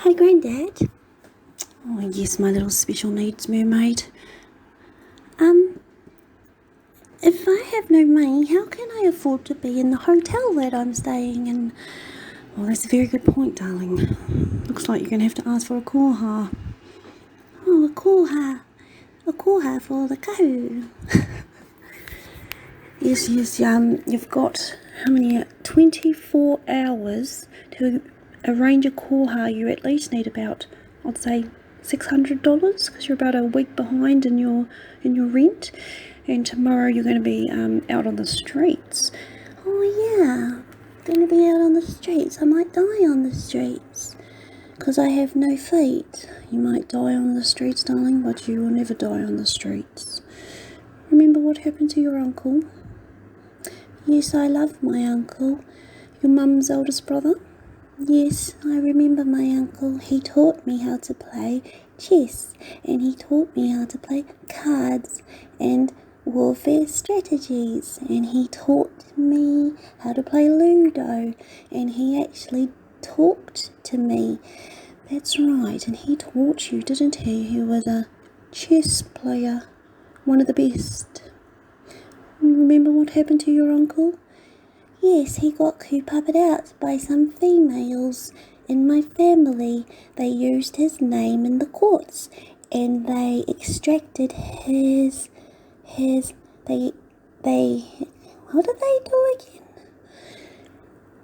Hi, Grandad. Oh, yes, my little special needs mermaid. If I have no money, how can I afford to be in the hotel that I'm staying in? Well, that's a very good point, darling. Looks like you're going to have to ask for a koha. Oh, a koha. A koha for the kahu. Yes, you've got, how many, 24 hours to arrange a koha. You at least need about, I'd say, $600, because you're about a week behind in your rent, and tomorrow you're going to be out on the streets. Oh yeah, going to be out on the streets. I might die on the streets because I have no feet. You might die on the streets, darling, but you will never die on the streets. Remember what happened to your uncle? Yes, I love my uncle. Your mum's oldest brother? Yes, I remember my uncle. He taught me how to play chess, and he taught me how to play cards and warfare strategies, and he taught me how to play Ludo, and he actually talked to me. That's right, and he taught you, didn't he? He was a chess player, one of the best. Remember what happened to your uncle? Yes, he got cooped out by some females in my family. They used his name in the courts, and they extracted his they what did they do again?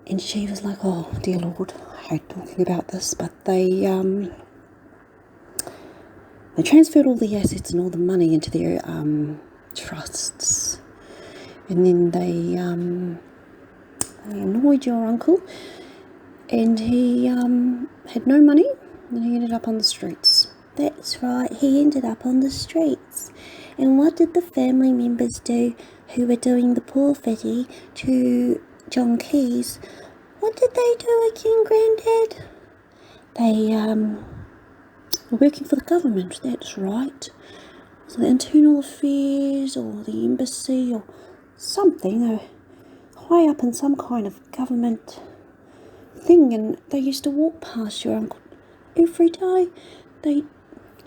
And she was like, oh dear Lord, I hate talking about this, but they transferred all the assets and all the money into their trusts, and then they annoyed your uncle, and he had no money, and he ended up on the streets. That's right, he ended up on the streets. And what did the family members do who were doing the poor fitty to John Keys? What did they do again, Grandad? They were working for the government, that's right. So the Internal Affairs or the Embassy or something. They were high up in some kind of government thing, and they used to walk past your uncle every day. They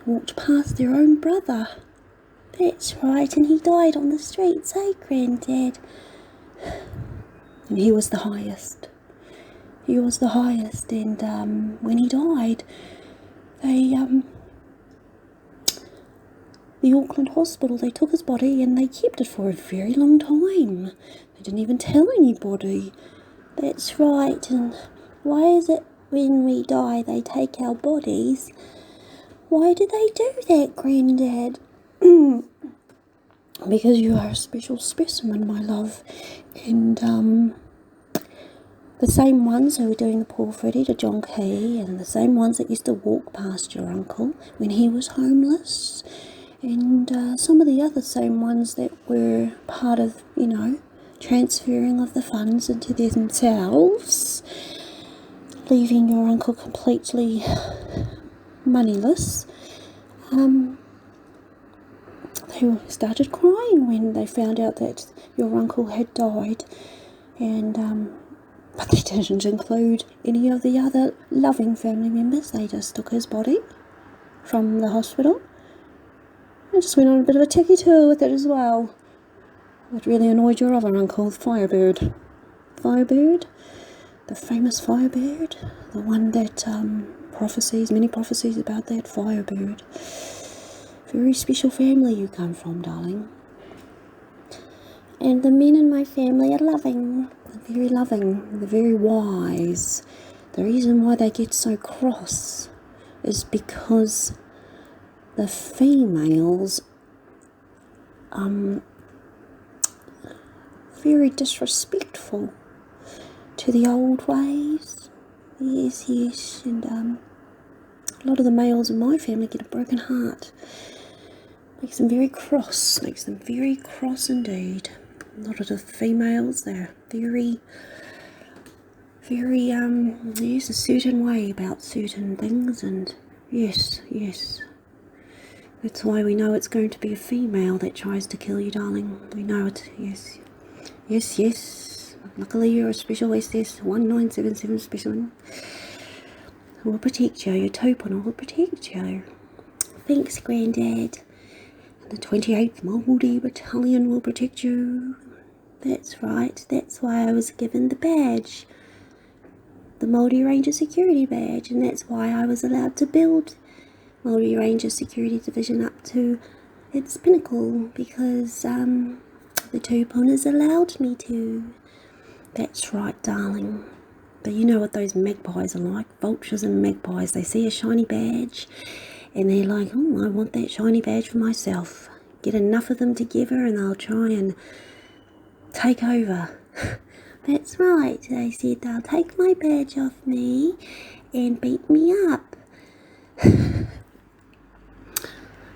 walked past their own brother. That's right, and he died on the streets, eh, Grandad? And he was the highest. He was the highest, and when he died, the Auckland hospital, they took his body and they kept it for a very long time. They didn't even tell anybody. That's right, and why is it when we die they take our bodies? Why do they do that, Grandad? Because you are a special specimen, my love. And the same ones who were doing the poor Freddie to John Key, and the same ones that used to walk past your uncle when he was homeless, and some of the other same ones that were part of, transferring of the funds into themselves, leaving your uncle completely moneyless. They started crying when they found out that your uncle had died, and but they didn't include any of the other loving family members. They just took his body from the hospital and just went on a bit of a tiki tour with it as well. What really annoyed your other uncle, Firebird. Firebird, the famous Firebird, the one that many prophecies about that Firebird. Very special family you come from, darling. And the men in my family are loving. They're very loving. They're very wise. The reason why they get so cross is because the females very disrespectful to the old ways. Yes, and a lot of the males in my family get a broken heart. Makes them very cross indeed. A lot of the females, they're very, a certain way about certain things, and yes. That's why we know it's going to be a female that tries to kill you, darling. We know it, yes. Luckily you're a special SS 1977 specimen. will protect you. Your tūpuna will protect you. Thanks, Grandad. And the 28th Māori Battalion will protect you. That's right. That's why I was given the badge. The Māori Ranger Security Badge. And that's why I was allowed to build Māori Ranger Security Division up to its pinnacle. Because the tūpunas allowed me to. That's right, darling. But you know what those magpies are like. Vultures and magpies. They see a shiny badge and they're like, oh, I want that shiny badge for myself. Get enough of them together and they'll try and take over. That's right. They said they'll take my badge off me and beat me up.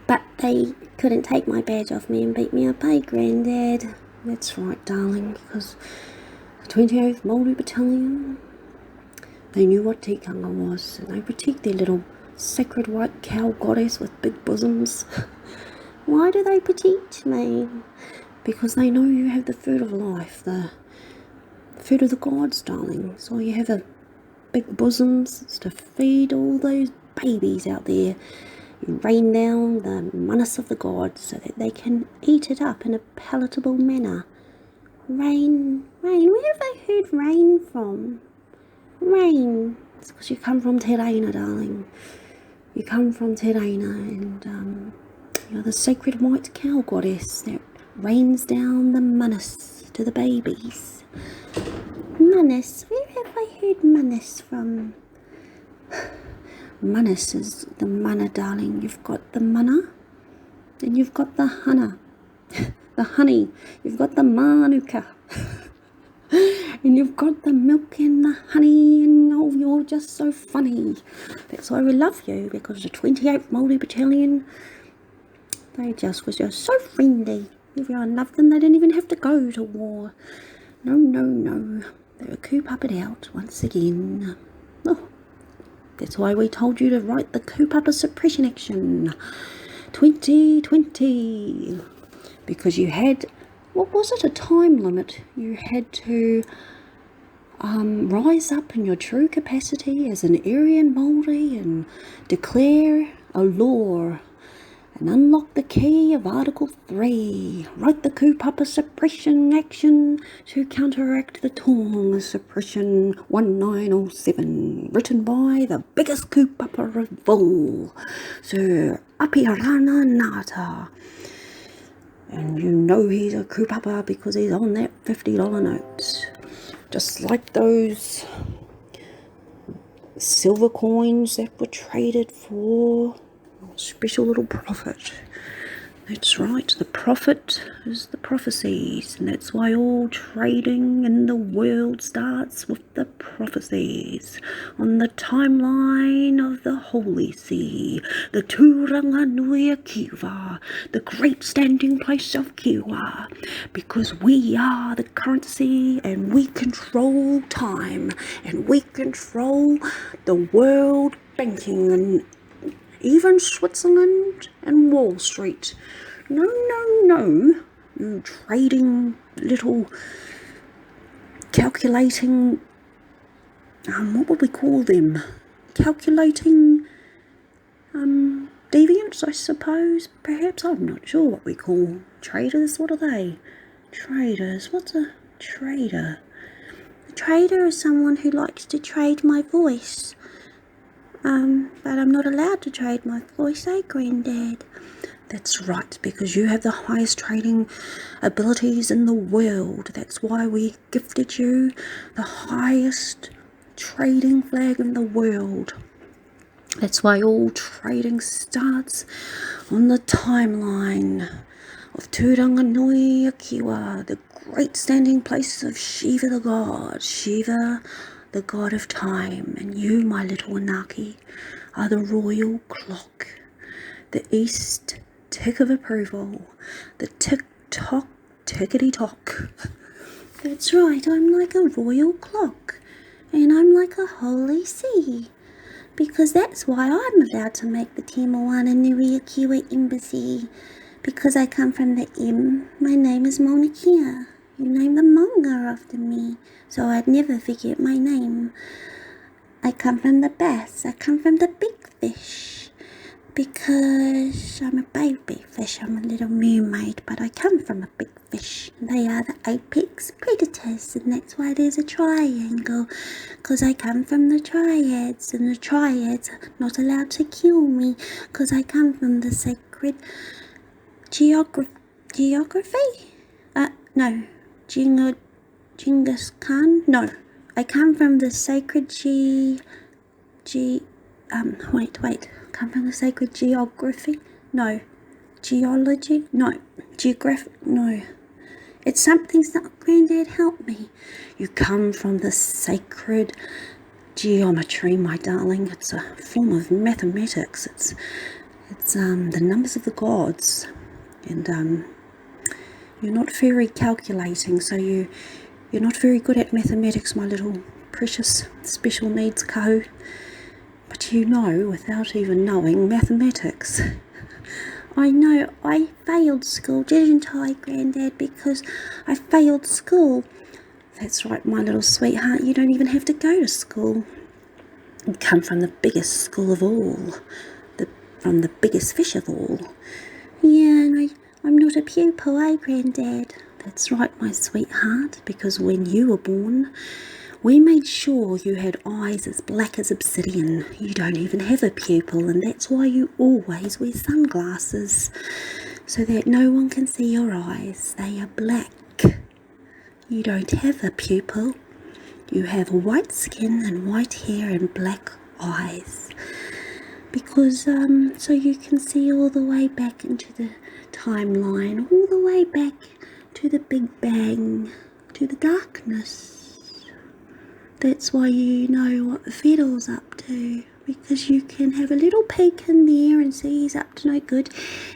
But they couldn't take my badge off me and beat me up, eh, Grandad? That's right, darling, because the 28th Māori Battalion, they knew what tikanga was, and they protect their little sacred white cow goddess with big bosoms. Why do they protect me? Because they know you have the food of life, the food of the gods, darling. So you have the big bosoms to feed all those babies out there. You rain down the manas of the gods so that they can eat it up in a palatable manner. Rain, rain, where have I heard rain from? Rain. It's because you come from Te Reina, darling. You come from Te Reina, and you're the sacred white cow goddess that rains down the manas to the babies. Manas, where have I heard manas from? Manas is the mana, darling. You've got the mana, and you've got the hana, the honey. You've got the manuka. And you've got the milk and the honey, and oh, you're just so funny. That's why we love you, because the 28th Māori Battalion, they just was just so friendly. Everyone loved them. They didn't even have to go to war. No, no, no. They would coop up it out once again. Oh, that's why we told you to write the Coup Upper Suppression Action 2020. Because you had, what was it, a time limit? You had to rise up in your true capacity as an Aryan Māori and declare a law and unlock the key of Article 3. Write the Coup Upper Suppression Action to counteract the Tonga Suppression 1907, written by the biggest coup upper of all, Sir Apirana Ngata. And you know he's a coup upper because he's on that $50 note. Just like those silver coins that were traded for special little profit. That's right, the profit is the prophecies, and that's why all trading in the world starts with the prophecies. On the timeline of the Holy See, the Turanganui Kiwa, the great standing place of Kiwa, because we are the currency and we control time and we control the world banking and even Switzerland and Wall Street. No, no, no, you trading little calculating, what would we call them? Calculating deviants, I suppose, perhaps. I'm not sure what we call traders. What are they? Traders. What's a trader? A trader is someone who likes to trade my voice. But I'm not allowed to trade my voice, eh, Grandad? That's right, because you have the highest trading abilities in the world. That's why we gifted you the highest trading flag in the world. That's why all trading starts on the timeline of Turanganui Akiwa, the great standing place of Shiva the god. Shiva, the god of time, and you, my little Annunaki, are the royal clock, the east tick of approval, the tick-tock, tickety-tock. That's right, I'm like a royal clock, and I'm like a holy see, because that's why I'm allowed to make the Te Moana Nui Akiwa Embassy, because I come from the M. My name is Mauna Kea. You named the manga after me, so I'd never forget my name. I come from the bass. I come from the big fish. Because I'm a baby fish. I'm a little mermaid, but I come from a big fish. They are the apex predators, and that's why there's a triangle. Because I come from the triads, and the triads are not allowed to kill me. Because I come from the sacred geography? No. Genghis Khan? No. I come from the sacred come from the sacred geography? No. Geology? No. Geographic? No. It's something that Granddad help me. You come from the sacred geometry, my darling. It's a form of mathematics. It's the numbers of the gods. And you're not very calculating, so you're not very good at mathematics, my little precious special needs kahu. But you know, without even knowing mathematics. I know, I failed school, didn't I, Granddad? Because I failed school. That's right, my little sweetheart, you don't even have to go to school. You come from the biggest school of all. From the biggest fish of all. Yeah, and I'm not a pupil, eh, Granddad? That's right, my sweetheart, because when you were born, we made sure you had eyes as black as obsidian. You don't even have a pupil, and that's why you always wear sunglasses, so that no one can see your eyes. They are black. You don't have a pupil. You have white skin and white hair and black eyes. Because, so you can see all the way back into the timeline, all the way back to the Big Bang, to the darkness. That's why you know what Fiddle's up to, because you can have a little peek in there and see he's up to no good,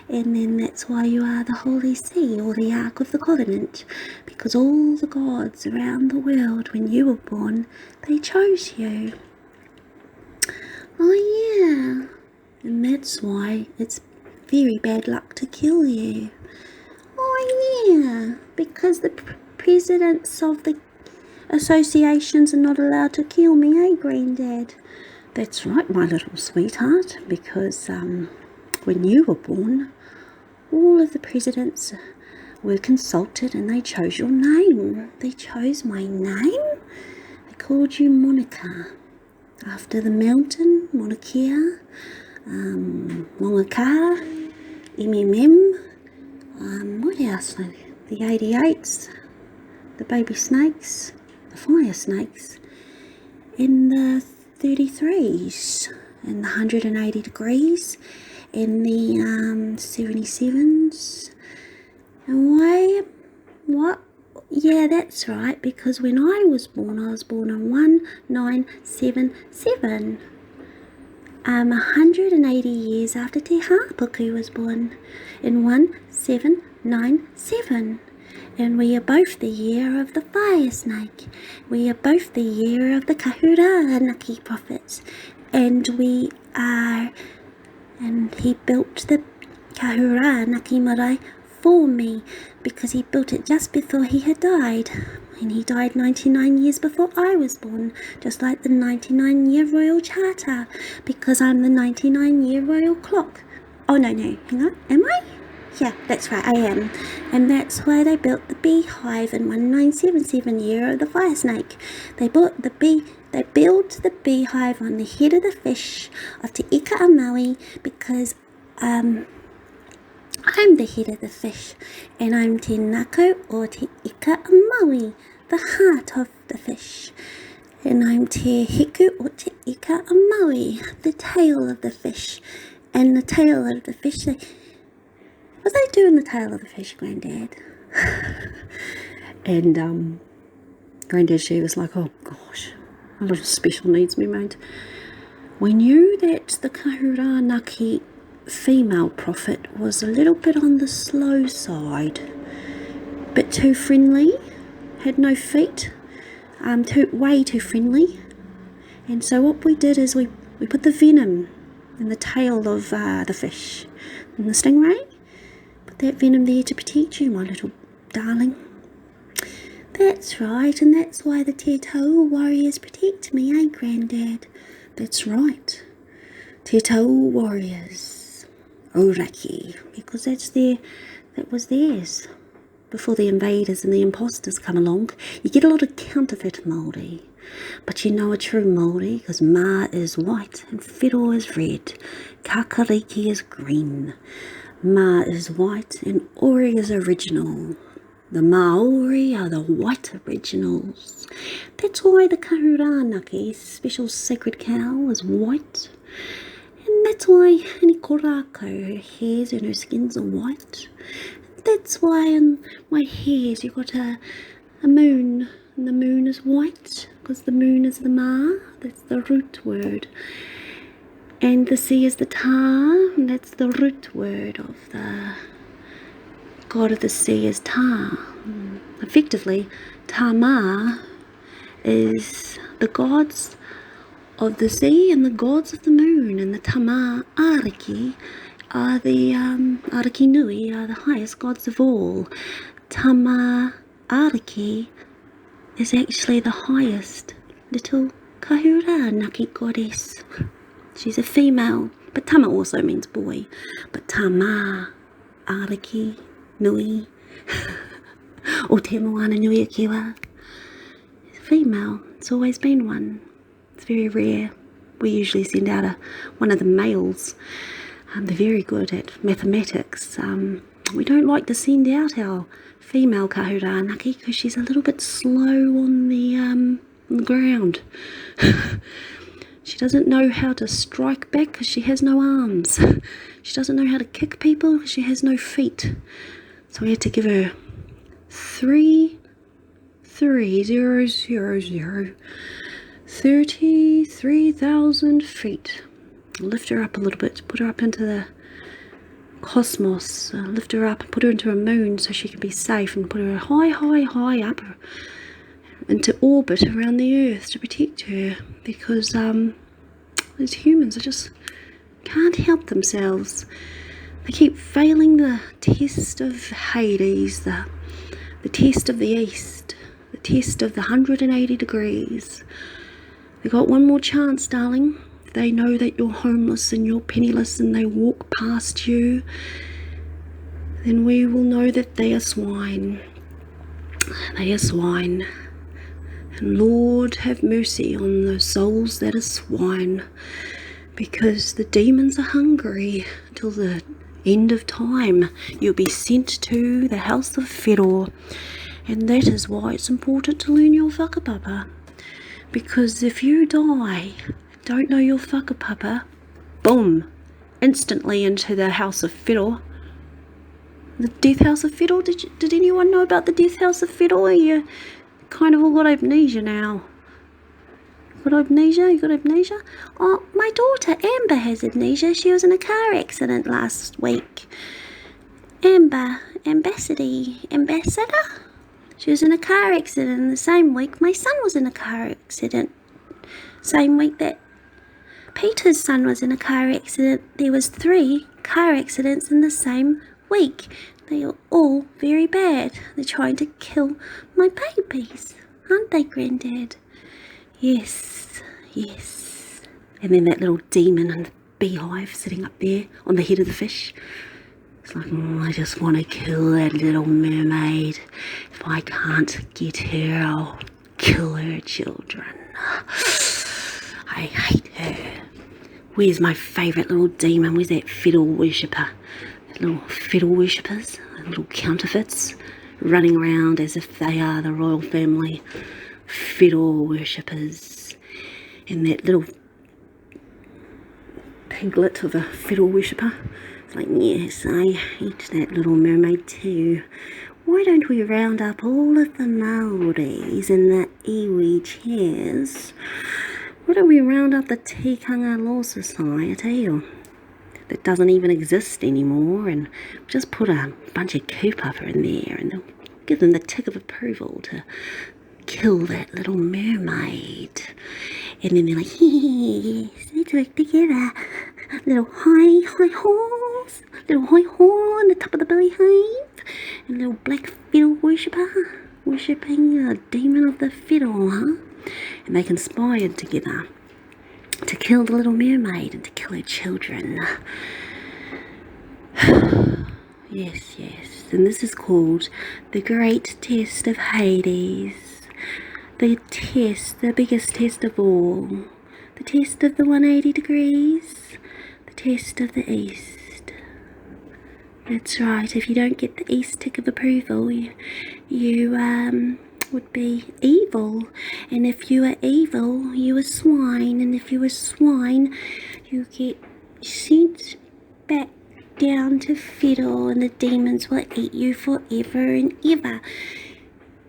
and then that's why you are the Holy See, or the Ark of the Covenant, because all the gods around the world, when you were born, they chose you. Oh yeah, and that's why it's very bad luck to kill you. Oh yeah, because the presidents of the associations are not allowed to kill me, eh, Granddad? That's right, my little sweetheart, because when you were born, all of the presidents were consulted and they chose your name. They chose my name. They called you Monica, after the mountain, Mauna Kea, Mauna Kea, what else? The 88s, the baby snakes, the fire snakes, and the 33s, and the 180 degrees, and the 77s. And why? What? Yeah, that's right, because when I was born on 1977. 180 years after Te Hāpuku was born, in 1797. And we are both the year of the fire snake. We are both the year of the Annunaki prophets. And we are, and he built the Annunaki marae for me, because he built it just before he had died. And he died 99 years before I was born, just like the 99-year royal charter, because I'm the 99-year royal clock. Oh no, hang on, am I? Yeah, that's right, I am. And that's why they built the beehive in 1977, year of the fire snake. They built the beehive on the head of the fish of Te Ika a Maui, because I'm the head of the fish, and I'm Te Nako or Te Ika a Maui, the heart of the fish. And I'm Te Hiku or Te Ika a Maui, the tail of the fish. And the tail of the fish, what do they do in the tail of the fish, Granddad? And Granddad, she was like, oh gosh, a little special needs me, mate. We knew that the Guardianship female prophet was a little bit on the slow side, but too friendly, had no feet, way too friendly. And so what we did is we put the venom in the tail of the fish and the stingray. Put that venom there to protect you, my little darling. That's right, and that's why the Te Tau warriors protect me, eh, Grandad? That's right. Te Tau warriors. Oraki, because that was theirs. Before the invaders and the imposters come along, you get a lot of counterfeit Māori. But you know a true Māori, because Ma is white and Whiro is red. Kakariki is green. Ma is white and Ori is original. The Maori are the white originals. That's why the Annunaki, special sacred cow, is white. And that's why any korako, her hairs and her skins are white. That's why in my hairs you've got a moon, and the moon is white, because the moon is the Ma, that's the root word. And the sea is the Ta, and that's the root word of the god of the sea is Ta. Effectively, Tama is the gods of the sea and the gods of the moon, and the Tama Ariki are the Ariki Nui are the highest gods of all. Tama Ariki is actually the highest little Kahura-naki goddess. She's a female, but Tama also means boy. But Tama Ariki Nui o Te Moana Nui a Kiwa is female. It's always been one. It's very rare. We usually send out one of the males. They're very good at mathematics. We don't like to send out our female Kahura-naki because she's a little bit slow on the ground. She doesn't know how to strike back because she has no arms. She doesn't know how to kick people because she has no feet. So we had to give her 33,000 feet. Lift her up a little bit, put her up into the cosmos, lift her up and put her into a moon so she can be safe, and put her high up into orbit around the earth to protect her, because these humans just can't help themselves. They keep failing the test of Hades, the test of the east, the test of the 180 degrees. They got one more chance, darling. They know that you're homeless and you're penniless and they walk past you, then we will know that they are swine. They are swine. And Lord, have mercy on the souls that are swine, because the demons are hungry till the end of time. You'll be sent to the house of Whiro, and that is why it's important to learn your whakapapa, because if you die, don't know your whakapapa, boom, instantly into the house of Whiro. The death house of Whiro. Did anyone know about the death house of Whiro? You kind of all got amnesia now. Got amnesia? You got amnesia? Oh, my daughter Amber has amnesia. She was in a car accident last week. Amber, ambassador. She was in a car accident in the same week my son was in a car accident. Same week that Peter's son was in a car accident. There was 3 car accidents in the same week. They are all very bad. They're trying to kill my babies, aren't they, Grandad? Yes. And then that little demon in the beehive sitting up there on the head of the fish. It's like, I just want to kill that little mermaid. If I can't get her, I'll kill her children. I hate her. Where's my favourite little demon? Where's that fiddle worshipper? That little fiddle worshippers, little counterfeits, running around as if they are the royal family. Fiddle worshippers. And that little piglet of a fiddle worshipper. It's like, yes, I hate that little mermaid too. Why don't we round up all of the Māoris in the iwi chairs? Why don't we round up the Tikanga Law Society, or that doesn't even exist anymore, and just put a bunch of kupapa in there, and they'll give them the tick of approval to kill that little mermaid. And then they're like, yes, let's work together. Little high horse, little high horse on the top of the belly hive, and little black fiddle worshipper. worshipping a demon of the fiddle, huh? And they conspired together to kill the Little Mermaid and to kill her children. Yes, yes. And this is called the Great Test of Hades. The test, the biggest test of all. The test of the 180 degrees. The test of the East. That's right. If you don't get the East tick of approval, you would be evil. And if you are evil, you are swine. And if you are swine, you get sent back down to fiddle, and the demons will eat you forever and ever.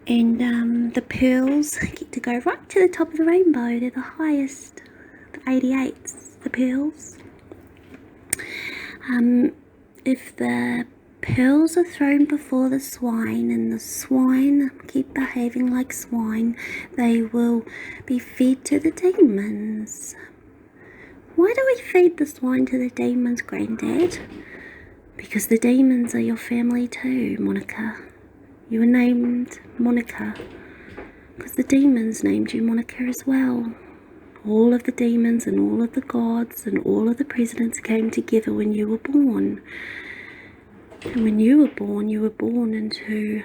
And the pearls get to go right to the top of the rainbow. They're the highest, the 88s, the pearls. If the pearls are thrown before the swine and the swine keep behaving like swine, they will be fed to the demons. Why do we feed the swine to the demons, Granddad? Because the demons are your family too, Monica. You were named Monica because the demons named you Monica as well. All of the demons and all of the gods and all of the presidents came together when you were born. And when you were born into